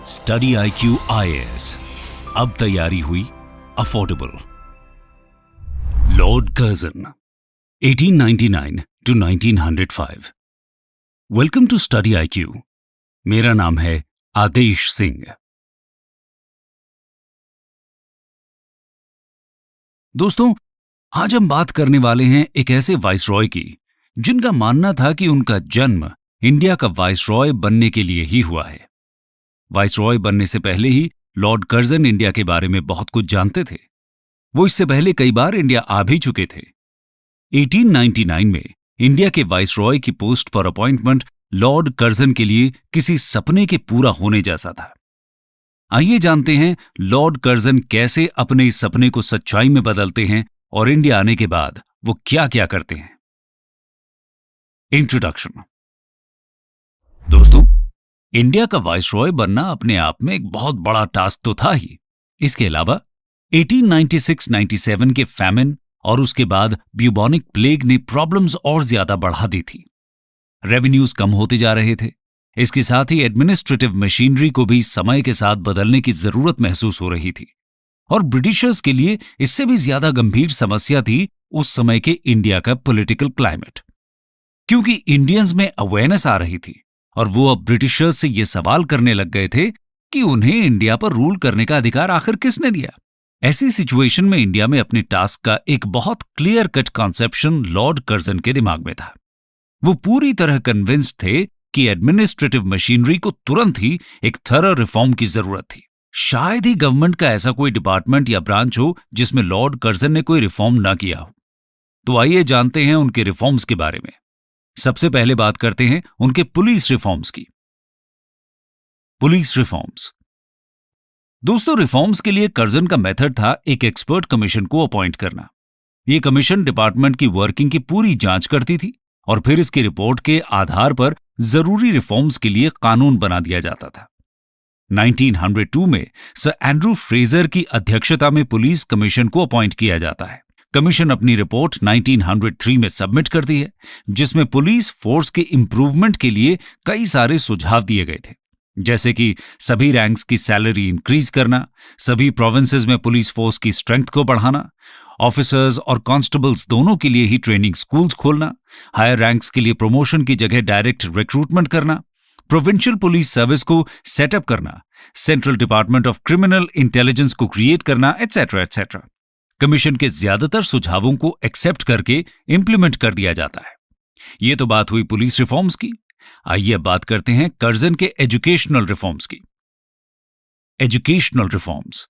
Study IQ IAS, अब तैयारी हुई affordable. Lord Curzon 1899 to 1905। Welcome to study IQ। मेरा नाम है आदेश सिंह। दोस्तों, आज हम बात करने वाले हैं एक ऐसे वाइसरॉय की जिनका मानना था कि उनका जन्म इंडिया का वाइसरॉय बनने के लिए ही हुआ है। वाइसरॉय बनने से पहले ही लॉर्ड कर्जन इंडिया के बारे में बहुत कुछ जानते थे। वो इससे पहले कई बार इंडिया आ भी चुके थे। 1899 में इंडिया के वाइसरॉय की पोस्ट पर अपॉइंटमेंट लॉर्ड कर्जन के लिए किसी सपने के पूरा होने जैसा था। आइए जानते हैं लॉर्ड कर्जन कैसे अपने इस सपने को सच्चाई में बदलते हैं और इंडिया आने के बाद वो क्या क्या करते हैं। इंट्रोडक्शन। दोस्तों, इंडिया का वाइसरॉय बनना अपने आप में एक बहुत बड़ा टास्क तो था ही। इसके अलावा 1896-97 के फैमिन और उसके बाद ब्यूबोनिक प्लेग ने प्रॉब्लम्स और ज्यादा बढ़ा दी थी। रेवेन्यूज कम होते जा रहे थे। इसके साथ ही एडमिनिस्ट्रेटिव मशीनरी को भी समय के साथ बदलने की जरूरत महसूस हो रही थी। और ब्रिटिशर्स के लिए इससे भी ज्यादा गंभीर समस्या थी उस समय के इंडिया का पॉलिटिकल क्लाइमेट, क्योंकि इंडियंस में अवेयरनेस आ रही थी और वो अब ब्रिटिशर्स से ये सवाल करने लग गए थे कि उन्हें इंडिया पर रूल करने का अधिकार आखिर किसने दिया। ऐसी सिचुएशन में इंडिया में अपने टास्क का एक बहुत clear cut conception Lord Curzon के दिमाग में था। वो पूरी तरह कन्विंस्ड थे कि एडमिनिस्ट्रेटिव मशीनरी को तुरंत ही एक थरो रिफॉर्म की जरूरत थी। शायद ही गवर्नमेंट का ऐसा कोई डिपार्टमेंट या ब्रांच हो जिसमें लॉर्ड कर्जन ने कोई रिफॉर्म ना किया हो। तो आइए जानते हैं उनके रिफॉर्म्स के बारे में। सबसे पहले बात करते हैं उनके पुलिस रिफॉर्म्स की। Police reforms. दोस्तों, रिफॉर्म्स के लिए कर्जन का मेथड था एक एक्सपर्ट कमीशन को अपॉइंट करना। यह कमीशन डिपार्टमेंट की वर्किंग की पूरी जांच करती थी और फिर इसकी रिपोर्ट के आधार पर जरूरी रिफॉर्म्स के लिए कानून बना दिया जाता था। 1902 में सर एंड्रू फ्रेजर की अध्यक्षता में पुलिस कमीशन को अपॉइंट किया जाता है। कमीशन अपनी रिपोर्ट 1903 में सबमिट करती है, जिसमें पुलिस फोर्स के इंप्रूवमेंट के लिए कई सारे सुझाव दिए गए थे, जैसे कि सभी रैंक्स की सैलरी इंक्रीज करना, सभी प्रोविंसेस में पुलिस फोर्स की स्ट्रेंथ को बढ़ाना, ऑफिसर्स और कांस्टेबल्स दोनों के लिए ही ट्रेनिंग स्कूल्स खोलना, हायर रैंक्स के लिए प्रमोशन की जगह डायरेक्ट रिक्रूटमेंट करना, प्रोविंशियल पुलिस सर्विस को सेटअप करना, central department of criminal intelligence को क्रिएट करना, एटसेट्रा एटसेट्रा। कमीशन के ज्यादातर सुझावों को एक्सेप्ट करके इंप्लीमेंट कर दिया जाता है। ये तो बात हुई पुलिस रिफॉर्म्स की। आइए अब बात करते हैं कर्जन के एजुकेशनल रिफॉर्म्स की। Educational reforms.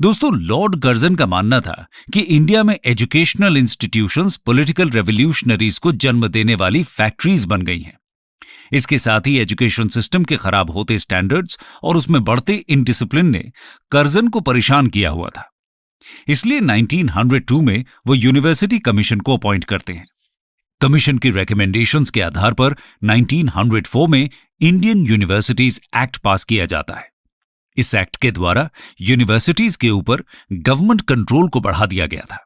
दोस्तों, लॉर्ड कर्जन का मानना था कि इंडिया में एजुकेशनल इंस्टीट्यूशंस पॉलिटिकल रेवोल्यूशनरीज को जन्म देने वाली फैक्ट्रीज बन गई हैं। इसके साथ ही एजुकेशन सिस्टम के खराब होते स्टैंडर्ड्स और उसमें बढ़ते इनडिसिप्लिन ने कर्जन को परेशान किया हुआ था। इसलिए 1902 में वो यूनिवर्सिटी कमीशन को अपॉइंट करते हैं। कमीशन की रिकमेंडेशंस के आधार पर 1904 में इंडियन यूनिवर्सिटीज एक्ट पास किया जाता है। इस एक्ट के द्वारा यूनिवर्सिटीज के ऊपर गवर्नमेंट कंट्रोल को बढ़ा दिया गया था।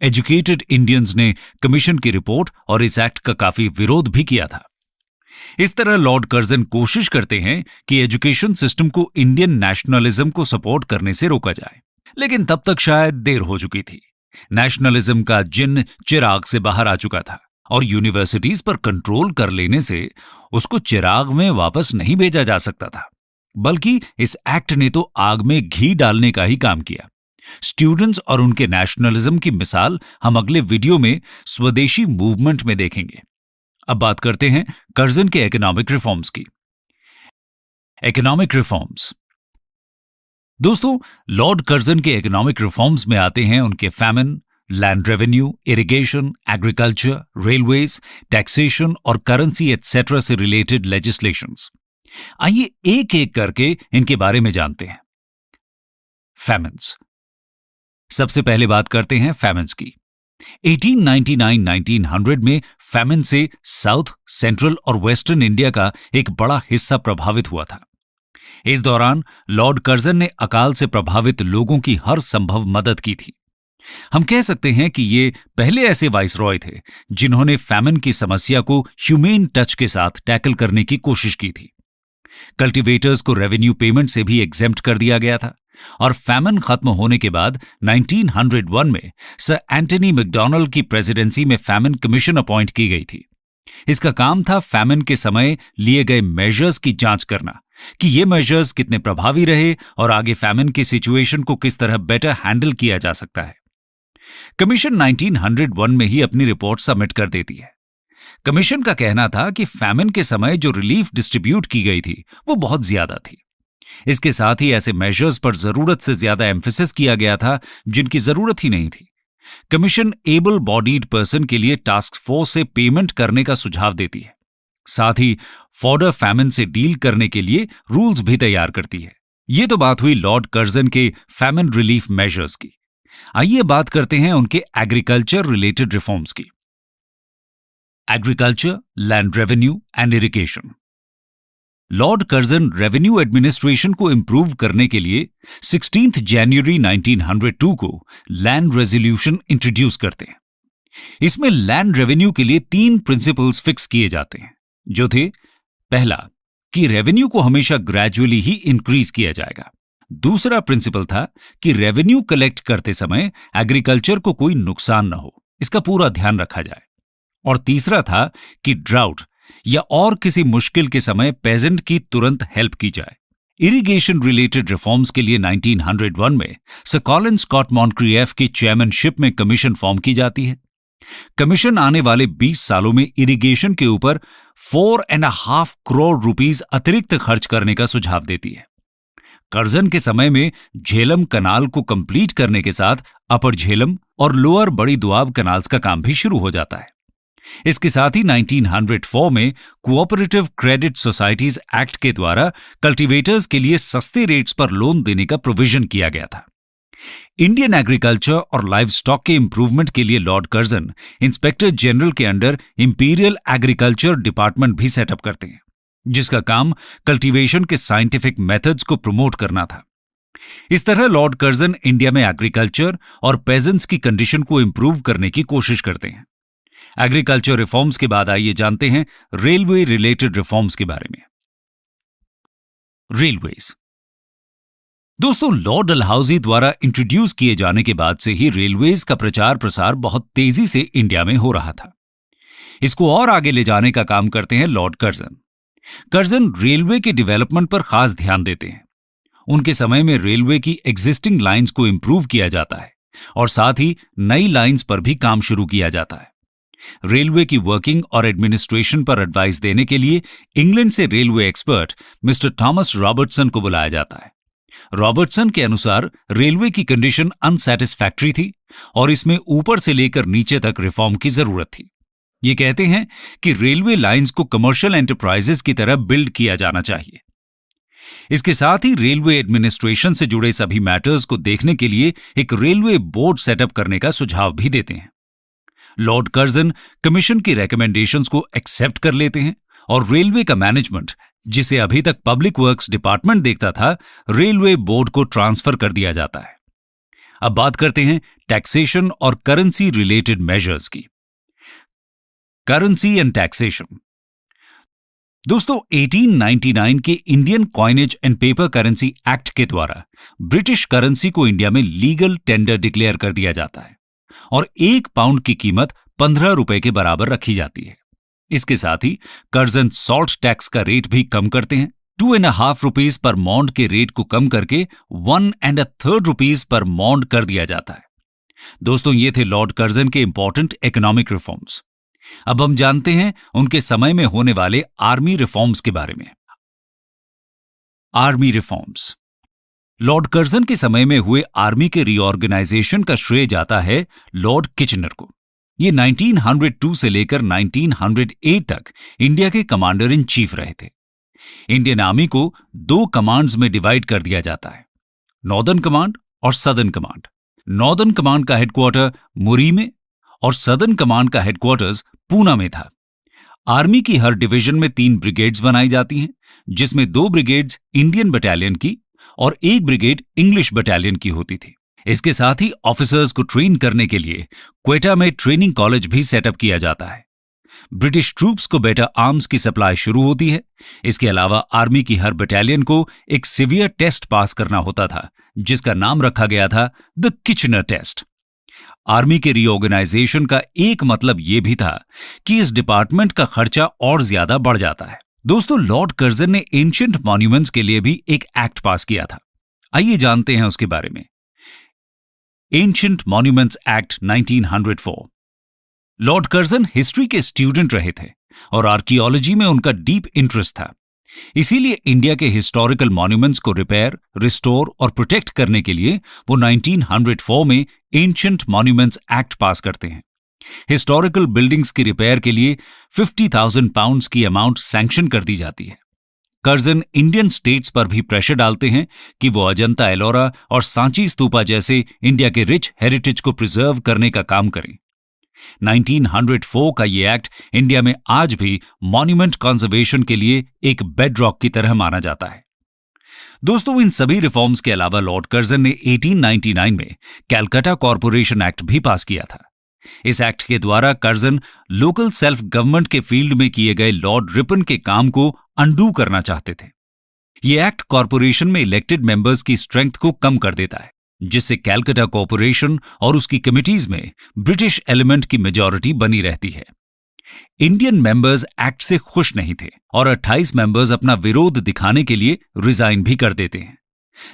एजुकेटेड इंडियंस ने कमीशन की रिपोर्ट और इस एक्ट का काफी विरोध भी किया था। इस तरह लॉर्ड कर्जन कोशिश करते हैं कि एजुकेशन सिस्टम को इंडियन नेशनलिज्म को सपोर्ट करने से रोका जाए, लेकिन तब तक शायद देर हो चुकी थी। नेशनलिज्म का जिन्न चिराग से बाहर आ चुका था और यूनिवर्सिटीज पर कंट्रोल कर लेने से उसको चिराग में वापस नहीं भेजा जा सकता था, बल्कि इस एक्ट ने तो आग में घी डालने का ही काम किया। स्टूडेंट्स और उनके नेशनलिज्म की मिसाल हम अगले वीडियो में स्वदेशी मूवमेंट में देखेंगे। अब बात करते हैं कर्जन के इकोनॉमिक रिफॉर्म्स की। Economic reforms. दोस्तों, लॉर्ड कर्जन के इकोनॉमिक रिफॉर्म्स में आते हैं उनके famine, land revenue, irrigation, agriculture, railways, taxation और करेंसी एटसेट्रा से रिलेटेड लेजिस्लेशंस। आइए एक एक करके इनके बारे में जानते हैं। फैमिन्स। सबसे पहले बात करते हैं फैमिन्स की। 1899-1900 में फैमिन से साउथ, सेंट्रल और वेस्टर्न इंडिया का एक बड़ा हिस्सा प्रभावित हुआ था। इस दौरान लॉर्ड कर्जन ने अकाल से प्रभावित लोगों की हर संभव मदद की थी। हम कह सकते हैं कि ये पहले ऐसे वाइसरॉय थे जिन्होंने फैमिन की समस्या को ह्यूमेन टच के साथ टैकल करने की कोशिश की थी। कल्टीवेटर्स को रेवेन्यू पेमेंट से भी एग्जेम्प्ट कर दिया गया था और फैमिन खत्म होने के बाद 1901 में सर एंटनी मैकडॉनल्ड की प्रेसिडेंसी में फैमिन कमीशन अपॉइंट की गई थी। इसका काम था फैमिन के समय लिए गए मेजर्स की जांच करना कि ये मेजर्स कितने प्रभावी रहे और आगे फैमिन की सिचुएशन को किस तरह बेटर हैंडल किया जा सकता है। कमीशन 1901 में ही अपनी रिपोर्ट सबमिट कर देती है। कमीशन का कहना था कि फैमिन के समय जो रिलीफ डिस्ट्रीब्यूट की गई थी वो बहुत ज्यादा थी। इसके साथ ही ऐसे मेजर्स पर जरूरत से ज्यादा एम्फेसिस किया गया था जिनकी जरूरत ही नहीं थी। कमीशन एबल बॉडीड पर्सन के लिए टास्क फोर्स से पेमेंट करने का सुझाव देती है। साथ ही फॉडर फैमिन से डील करने के लिए रूल्स भी तैयार करती है। ये तो बात हुई लॉर्ड कर्जन के फैमिन रिलीफ मेजर्स की। आइए बात करते हैं उनके एग्रीकल्चर रिलेटेड रिफॉर्म्स की। Agriculture, land revenue and irrigation. Lord Curzon revenue administration को इंप्रूव करने के लिए 16 जनवरी 1902 को लैंड रेजोल्यूशन इंट्रोड्यूस करते हैं। इसमें लैंड रेवेन्यू के लिए 3 प्रिंसिपल्स फिक्स किए जाते हैं, जो थे, पहला कि रेवेन्यू को हमेशा ग्रेजुअली ही इंक्रीज किया जाएगा। दूसरा प्रिंसिपल था कि रेवेन्यू कलेक्ट करते समय एग्रीकल्चर को कोई नुकसान न हो, इसका पूरा ध्यान रखा जाए। और तीसरा था कि ड्राउट या और किसी मुश्किल के समय पेजेंट की तुरंत हेल्प की जाए। इरिगेशन रिलेटेड रिफॉर्म्स के लिए 1901 में सर कॉलिन स्कॉट मॉन्क्रिएफ की चेयरमैनशिप में कमीशन फॉर्म की जाती है। कमीशन आने वाले 20 सालों में इरिगेशन के ऊपर 4.5 करोड़ रुपीस अतिरिक्त खर्च करने का सुझाव देती है। कर्जन के समय में झेलम कनाल को कंप्लीट करने के साथ अपर झेलम और लोअर बड़ी दोआब कनाल्स का काम भी शुरू हो जाता है। इसके साथ ही 1904 में कोऑपरेटिव क्रेडिट सोसाइटीज एक्ट के द्वारा कल्टीवेटर्स के लिए सस्ते रेट्स पर लोन देने का प्रोविजन किया गया था। इंडियन एग्रीकल्चर और लाइव स्टॉक के इंप्रूवमेंट के लिए लॉर्ड कर्जन इंस्पेक्टर जनरल के अंडर इंपीरियल एग्रीकल्चर डिपार्टमेंट भी सेटअप करते हैं, जिसका काम कल्टीवेशन के साइंटिफिक मेथड्स को प्रमोट करना था। इस तरह लॉर्ड कर्जन इंडिया में एग्रीकल्चर और पेजेंट्स की कंडीशन को इंप्रूव करने की कोशिश करते हैं। एग्रीकल्चर रिफॉर्म्स के बाद आइए जानते हैं रेलवे रिलेटेड रिफॉर्म्स के बारे में। रेलवेज। दोस्तों, लॉर्ड डलहौजी द्वारा इंट्रोड्यूस किए जाने के बाद से ही रेलवेज का प्रचार प्रसार बहुत तेजी से इंडिया में हो रहा था। इसको और आगे ले जाने का काम करते हैं लॉर्ड कर्जन। कर्जन रेलवे के डेवलपमेंट पर खास ध्यान देते हैं। उनके समय में रेलवे की एग्जिस्टिंग लाइंस को इंप्रूव किया जाता है और साथ ही नई लाइंस पर भी काम शुरू किया जाता है। रेलवे की वर्किंग और एडमिनिस्ट्रेशन पर एडवाइस देने के लिए इंग्लैंड से railway expert mister Thomas Robertson को बुलाया जाता है। रॉबर्टसन के अनुसार रेलवे की कंडीशन अनसैटिस्फैक्टरी थी और इसमें ऊपर से लेकर नीचे तक रिफॉर्म की जरूरत थी। ये कहते हैं कि रेलवे लाइंस को कमर्शियल एंटरप्राइजेस की तरह बिल्ड किया जाना चाहिए। इसके साथ ही रेलवे एडमिनिस्ट्रेशन से जुड़े सभी मैटर्स को देखने के लिए एक रेलवे बोर्ड सेटअप करने का सुझाव भी देते हैं। लॉर्ड कर्जन कमीशन की रिकमेंडेशंस को एक्सेप्ट कर लेते हैं और रेलवे का मैनेजमेंट, जिसे अभी तक पब्लिक वर्क्स डिपार्टमेंट देखता था, रेलवे बोर्ड को ट्रांसफर कर दिया जाता है। अब बात करते हैं टैक्सेशन और करेंसी रिलेटेड मेजर्स की। Currency and taxation. दोस्तों, 1899 के Indian coinage and paper currency act के द्वारा ब्रिटिश करेंसी को इंडिया में लीगल टेंडर डिक्लेयर कर दिया जाता है और 1 पाउंड की कीमत 15 रुपए के बराबर रखी जाती है। इसके साथ ही कर्जन सॉल्ट टैक्स का रेट भी कम करते हैं। 2.5 रुपीस पर मॉन्ड के रेट को कम करके 1.3 रुपीस पर मॉन्ड कर दिया जाता है। दोस्तों, ये थे लॉर्ड कर्जन के इंपॉर्टेंट इकोनॉमिक रिफॉर्म्स। अब हम जानते हैं उनके समय में होने वाले आर्मी रिफॉर्म्स के बारे में। Army reforms. लॉर्ड कर्जन के समय में हुए आर्मी के रीऑर्गेनाइजेशन का श्रेय जाता है लॉर्ड किचनर को। ये 1902 से लेकर 1908 तक इंडिया के कमांडर इन चीफ रहे थे। इंडियन आर्मी को 2 कमांड्स में डिवाइड कर दिया जाता है, नॉर्दर्न कमांड और सदर्न कमांड। नॉर्दर्न कमांड का हेडक्वार्टर मुरी में और सदर्न कमांड का हेडक्वार्टर्स पूना में था। आर्मी की हर डिवीजन में 3 ब्रिगेड्स बनाई जाती हैं, जिसमें 2 ब्रिगेड्स इंडियन बटालियन की और 1 ब्रिगेड इंग्लिश बटालियन की होती थी। इसके साथ ही ऑफिसर्स को ट्रेन करने के लिए क्वेटा में ट्रेनिंग कॉलेज भी सेटअप किया जाता है। ब्रिटिश ट्रूप्स को बेटर आर्म्स की सप्लाई शुरू होती है। इसके अलावा आर्मी की हर बटालियन को एक सीवियर टेस्ट पास करना होता था, जिसका नाम रखा गया था द किचनर टेस्ट। आर्मी के रीऑर्गेनाइजेशन का एक मतलब यह भी था कि इस डिपार्टमेंट का खर्चा और ज्यादा बढ़ जाता है। दोस्तों, लॉर्ड कर्जन ने एंशिएंट मॉन्यूमेंट्स के लिए भी एक एक्ट पास किया था। आइए जानते हैं उसके बारे में। Ancient monuments act 1904। Lord Curzon history के स्टूडेंट रहे थे और आर्कियोलॉजी में उनका डीप इंटरेस्ट था। इसीलिए इंडिया के हिस्टोरिकल मॉन्यूमेंट्स को रिपेयर, रिस्टोर और प्रोटेक्ट करने के लिए वो 1904 में एंशिएंट मॉन्यूमेंट्स एक्ट पास करते हैं। हिस्टोरिकल बिल्डिंग्स की रिपेयर के लिए 50,000 पाउंड्स की अमाउंट सैंक्शन कर दी जाती है। कर्जन इंडियन स्टेट्स पर भी प्रेशर डालते हैं कि वो अजंता एलोरा और सांची स्तूपा जैसे इंडिया के रिच हेरिटेज को प्रिजर्व करने का काम करें। 1904 का ये एक्ट इंडिया में आज भी मॉन्यूमेंट कंजर्वेशन के लिए एक बेडरॉक की तरह माना जाता है। दोस्तों, इन सभी रिफॉर्म्स के अलावा लॉर्ड कर्जन ने 1899 में कैलकाटा कॉरपोरेशन एक्ट भी पास किया था। इस एक्ट के द्वारा कर्जन लोकल सेल्फ गवर्नमेंट के फील्ड में किए गए लॉर्ड रिपन के काम को अंडू करना चाहते थे। यह एक्ट कॉरपोरेशन में इलेक्टेड मेंबर्स की स्ट्रेंथ को कम कर देता है, जिससे कैलकाटा कॉरपोरेशन और उसकी कमिटीज में ब्रिटिश एलिमेंट की मेजॉरिटी बनी रहती है। इंडियन मेंबर्स एक्ट से खुश नहीं थे और 28 मेंबर्स अपना विरोध दिखाने के लिए रिजाइन भी कर देते हैं।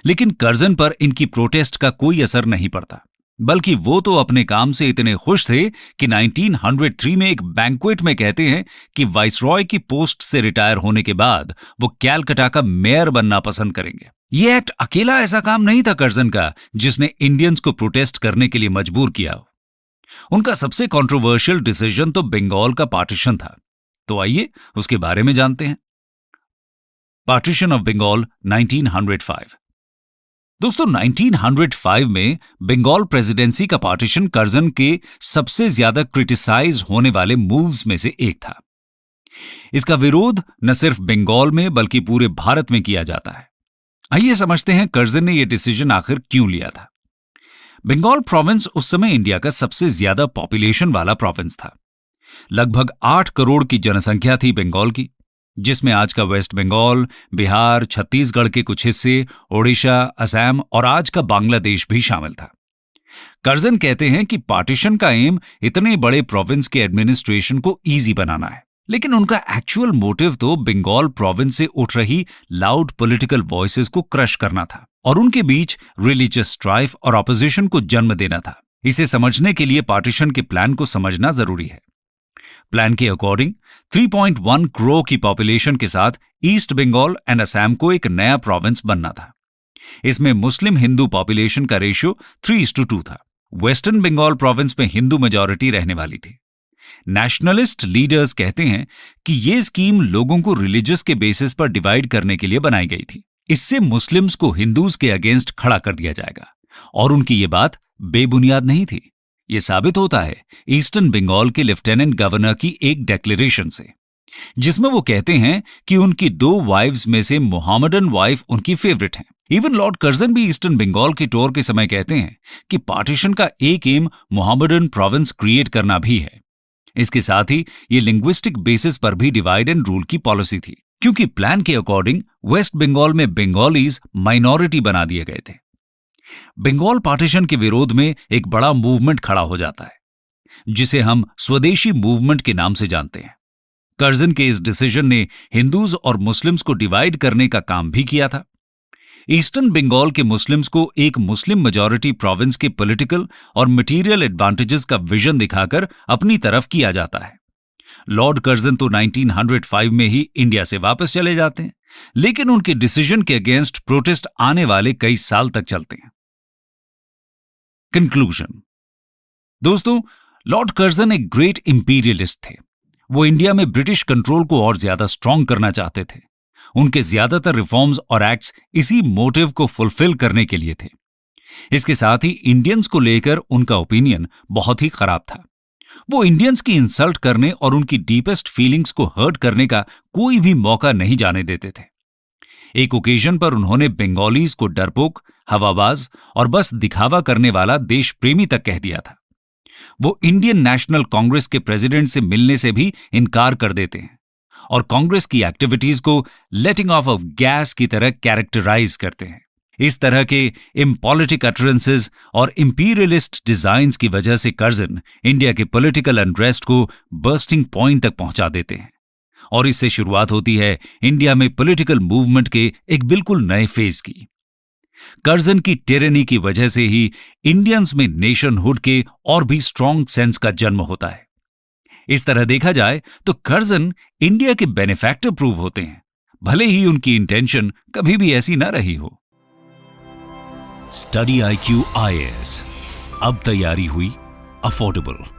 लेकिन कर्जन पर इनकी प्रोटेस्ट का कोई असर नहीं पड़ता, बल्कि वो तो अपने काम से इतने खुश थे कि 1903 में एक बैंक्वेट में कहते हैं कि वाइसरॉय की पोस्ट से रिटायर होने के बाद वो कैलकाटा का मेयर बनना पसंद करेंगे। ये एक्ट अकेला ऐसा काम नहीं था कर्जन का जिसने इंडियंस को प्रोटेस्ट करने के लिए मजबूर किया। उनका सबसे कंट्रोवर्शियल डिसीजन तो बंगाल का पार्टीशन था। तो आइए उसके बारे में जानते हैं। Partition of Bengal 1905। दोस्तों, 1905 में बंगाल प्रेसिडेंसी का पार्टीशन कर्जन के सबसे ज्यादा क्रिटिसाइज होने वाले मूव्स में से एक था। इसका विरोध न सिर्फ बंगाल में बल्कि पूरे भारत में किया जाता है। आइए समझते हैं कर्जन ने यह डिसीजन आखिर क्यों लिया था। बंगाल प्रोविंस उस समय इंडिया का सबसे ज्यादा पॉपुलेशन वाला प्रोविंस था। लगभग 8 करोड़ की जनसंख्या थी बंगाल की, जिसमें आज का वेस्ट बंगाल, बिहार, छत्तीसगढ़ के कुछ हिस्से, ओडिशा, असम और आज का बांग्लादेश भी शामिल था। कर्जन कहते हैं कि पार्टीशन का एम इतने बड़े प्रोविंस के एडमिनिस्ट्रेशन को इजी बनाना है, लेकिन उनका एक्चुअल मोटिव तो बंगाल प्रोविंस से उठ रही लाउड पॉलिटिकल वॉइसेस को क्रश करना था और उनके बीच रिलीजियस स्ट्राइफ और ऑपोजिशन को जन्म देना था। इसे समझने के लिए पार्टीशन के प्लान को समझना जरूरी है। प्लान के अकॉर्डिंग 3.1 करोड़ की पॉपुलेशन के साथ ईस्ट बंगाल एंड असम को एक नया प्रोविंस बनना था। इसमें मुस्लिम हिंदू पॉपुलेशन का रेशियो 3:2 था। वेस्टर्न बंगाल प्रोविंस में हिंदू मेजॉरिटी रहने वाली थी। नेशनलिस्ट लीडर्स कहते हैं कि यह स्कीम लोगों को रिलीजियस के बेसिस पर डिवाइड करने के लिए बनाई गई थी। इससे मुस्लिम्स को हिंदूज के अगेंस्ट खड़ा कर दिया जाएगा, और उनकी ये बात बेबुनियाद नहीं थी। यह साबित होता है ईस्टर्न बंगाल के लेफ्टिनेंट गवर्नर की एक डिक्लेरेशन से, जिसमें वो कहते हैं कि उनकी 2 वाइफ्स में से मोहम्मदन वाइफ उनकी फेवरेट हैं। इवन लॉर्ड कर्जन भी ईस्टर्न बंगाल के टूर के समय कहते हैं कि पार्टीशन का एक एम मोहम्मदन प्रोविंस क्रिएट करना भी है। इसके साथ ही ये लिंग्विस्टिक बेसिस पर भी डिवाइड एंड रूल की पॉलिसी थी, क्योंकि प्लान के अकॉर्डिंग वेस्ट बंगाल में बंगालीज माइनॉरिटी बना दिए गए थे। बंगाल पार्टीशन के विरोध में एक बड़ा मूवमेंट खड़ा हो जाता है, जिसे हम स्वदेशी मूवमेंट के नाम से जानते हैं। कर्जन के इस डिसीजन ने हिंदूज और मुस्लिम्स को डिवाइड करने का काम भी किया था। ईस्टर्न बंगाल के मुस्लिम्स को एक मुस्लिम मेजॉरिटी प्रोविंस के पॉलिटिकल और मटेरियल एडवांटेजेस का विजन दिखाकर अपनी तरफ किया जाता है। लॉर्ड कर्जन तो 1905 में ही इंडिया से वापस चले जाते हैं, लेकिन उनके डिसीजन के अगेंस्ट प्रोटेस्ट आने वाले कई साल तक चलते हैं। कंक्लूजन। दोस्तों, लॉर्ड कर्जन एक ग्रेट इंपीरियलिस्ट थे। वो इंडिया में ब्रिटिश कंट्रोल को और ज्यादा स्ट्रांग करना चाहते थे। उनके ज्यादातर रिफॉर्म्स और एक्ट्स इसी मोटिव को फुलफिल करने के लिए थे। इसके साथ ही इंडियंस को लेकर उनका ओपिनियन बहुत ही खराब था। वो इंडियंस की इंसल्ट करने और उनकी डीपेस्ट फीलिंग्स को हर्ट करने का कोई भी मौका नहीं जाने देते थे। एक ओकेजन पर उन्होंने बंगालीज को डरपोक, हवाबाज और बस दिखावा करने वाला देश प्रेमी तक कह दिया था। वो इंडियन नेशनल कांग्रेस के प्रेसिडेंट से मिलने से भी इनकार कर देते हैं और कांग्रेस की एक्टिविटीज को लेटिंग ऑफ ऑफ गैस की तरह कैरेक्टराइज करते हैं। इस तरह के इम्पॉलिटिक अटरेंसेस और इंपीरियलिस्ट डिजाइन्स की वजह से कर्जन इंडिया के पॉलिटिकल अनरेस्ट को बर्स्टिंग पॉइंट तक पहुंचा देते हैं और इससे शुरुआत होती है इंडिया में पॉलिटिकल मूवमेंट के एक बिल्कुल नए फेज की। कर्जन की टिरेनी की वजह से ही इंडियंस में नेशनहुड के और भी स्ट्रॉन्ग सेंस का जन्म होता है। इस तरह देखा जाए तो कर्जन इंडिया के बेनिफैक्टर प्रूव होते हैं, भले ही उनकी इंटेंशन कभी भी ऐसी ना रही हो। स्टडी IQ IAS, अब तैयारी हुई अफोर्डेबल।